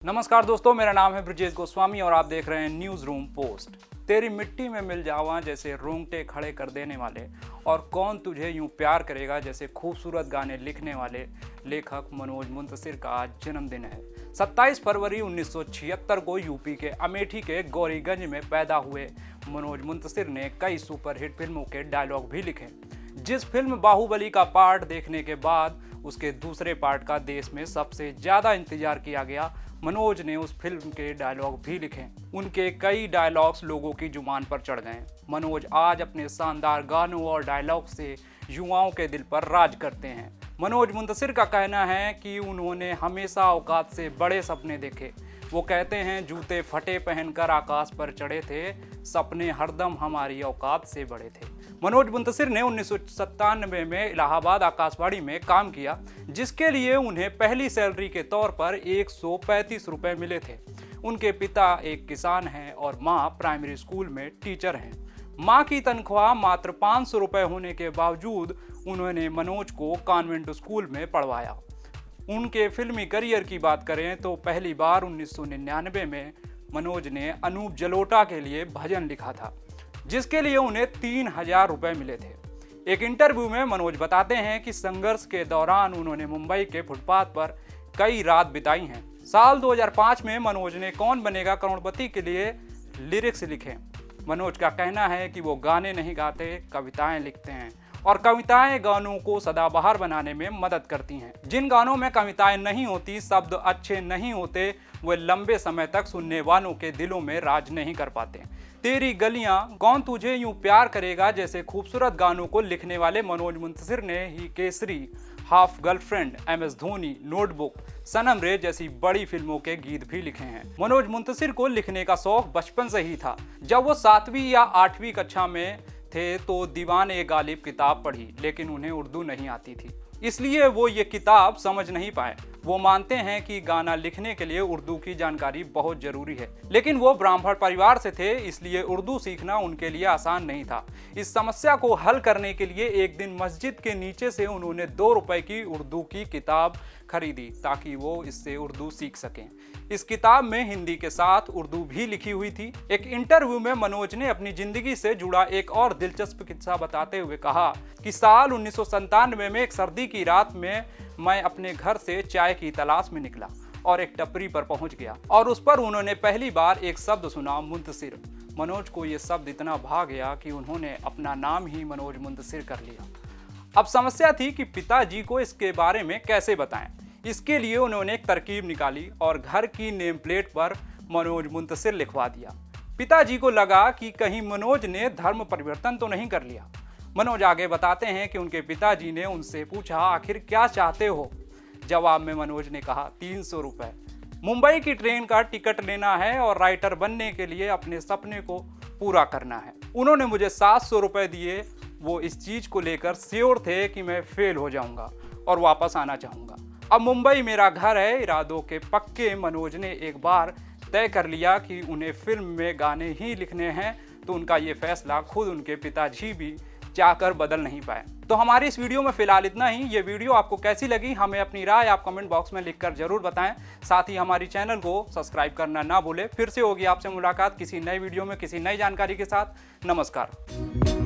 नमस्कार दोस्तों, मेरा नाम है ब्रजेश गोस्वामी और आप देख रहे हैं न्यूज़ रूम पोस्ट। तेरी मिट्टी में मिल जावा जैसे रोंगटे खड़े कर देने वाले और कौन तुझे यूं प्यार करेगा जैसे खूबसूरत गाने लिखने वाले लेखक मनोज मुंतशिर का आज जन्मदिन है। 27 फरवरी 1976 को यूपी के अमेठी के गौरीगंज में पैदा हुए मनोज मुंतशिर ने कई सुपरहिट फिल्मों के डायलॉग भी लिखे। जिस फिल्म बाहुबली का पार्ट देखने के बाद उसके दूसरे पार्ट का देश में सबसे ज़्यादा इंतजार किया गया, मनोज ने उस फिल्म के डायलॉग भी लिखे। उनके कई डायलॉग्स लोगों की जुबान पर चढ़ गए। मनोज आज अपने शानदार गानों और डायलॉग से युवाओं के दिल पर राज करते हैं। मनोज मुंतशिर का कहना है कि उन्होंने हमेशा औकात से बड़े सपने देखे। वो कहते हैं, जूते फटे पहनकर आकाश पर चढ़े थे, सपने हरदम हमारी औकात से बड़े थे। मनोज मुंतशिर ने 1997 में इलाहाबाद आकाशवाणी में काम किया, जिसके लिए उन्हें पहली सैलरी के तौर पर 135 रुपए मिले थे। उनके पिता एक किसान हैं और माँ प्राइमरी स्कूल में टीचर हैं। माँ की तनख्वाह मात्र 500 रुपए होने के बावजूद उन्होंने मनोज को कॉन्वेंट स्कूल में पढ़वाया। उनके फिल्मी करियर की बात करें तो पहली बार 1999 में मनोज ने अनूप जलोटा के लिए भजन लिखा था, जिसके लिए उन्हें 3000 रुपए मिले थे। एक इंटरव्यू में मनोज बताते हैं कि संघर्ष के दौरान उन्होंने मुंबई के फुटपाथ पर कई रात बिताई हैं। साल 2005 में मनोज ने कौन बनेगा करोड़पति के लिए लिरिक्स लिखे। मनोज का कहना है कि वो गाने नहीं गाते, कविताएं लिखते हैं और कविताएं गानों को सदाबहार बनाने में मदद करती हैं। जिन गानों में कविताएं नहीं होती, शब्द अच्छे नहीं होते, वे लंबे समय तक सुनने वालों के दिलों में राज नहीं कर पाते। तेरी गलियां, कौन तुझे यूं प्यार करेगा जैसे खूबसूरत गानों को लिखने वाले मनोज मुंतशिर ने ही Kesari, half girlfriend, MS Dhoni, notebook, Sanam Re जैसी बड़ी फिल्मों के गीत भी लिखे हैं। मनोज मुंतशिर को लिखने का शौक बचपन से ही था। जब वो 7वीं या 8वीं कक्षा में थे तो दीवान-ए-गालिब किताब पढ़ी, लेकिन उन्हें उर्दू नहीं आती थी, इसलिए वो ये किताब समझ नहीं पाए। वो मानते हैं कि गाना लिखने के लिए उर्दू की जानकारी बहुत जरूरी है, लेकिन वो ब्राह्मण परिवार से थे, इसलिए उर्दू सीखना उनके लिए आसान नहीं था। इस समस्या को हल करने के लिए एक दिन मस्जिद के नीचे से उन्होंने 2 रुपए की उर्दू की किताब खरीदी ताकि वो इससे उर्दू सीख सकें। इस किताब में हिंदी के साथ उर्दू भी लिखी हुई थी। एक इंटरव्यू में मनोज ने अपनी जिंदगी से जुड़ा एक और दिलचस्प किस्सा बताते हुए कहा कि साल 1997 में एक सर्दी की रात में मैं अपने घर से चाय की तलाश में निकला और एक टपरी पर पहुंच गया और उस पर उन्होंने पहली बार एक शब्द सुना, मुंतशिर। मनोज को यह शब्द इतना भा गया कि उन्होंने अपना नाम ही मनोज मुंतशिर कर लिया। अब समस्या थी कि पिताजी को इसके बारे में कैसे बताएं। इसके लिए उन्होंने एक तरकीब निकाली और घर की नेम प्लेट पर मनोज मुंतशिर लिखवा दिया। पिताजी को लगा कि कहीं मनोज ने धर्म परिवर्तन तो नहीं कर लिया। मनोज आगे बताते हैं कि उनके पिताजी ने उनसे पूछा, आखिर क्या चाहते हो? जवाब में मनोज ने कहा, 300 रुपए। मुंबई की ट्रेन का टिकट लेना है और राइटर बनने के लिए अपने सपने को पूरा करना है। उन्होंने मुझे 700 रुपए दिए। वो इस चीज को लेकर श्योर थे कि मैं फेल हो जाऊंगा और वापस आना चाहूंगा। अब मुंबई मेरा घर है। इरादों के पक्के मनोज ने एक बार तय कर लिया कि उन्हें फिल्म में गाने ही लिखने हैं, तो उनका ये फैसला खुद उनके पिताजी भी चाहकर बदल नहीं पाए। तो हमारी इस वीडियो में फिलहाल इतना ही। ये वीडियो आपको कैसी लगी, हमें अपनी राय आप कमेंट बॉक्स में लिखकर जरूर बताएं। साथ ही हमारी चैनल को सब्सक्राइब करना ना भूलें। फिर से होगी आपसे मुलाकात किसी नए वीडियो में किसी नई जानकारी के साथ। नमस्कार।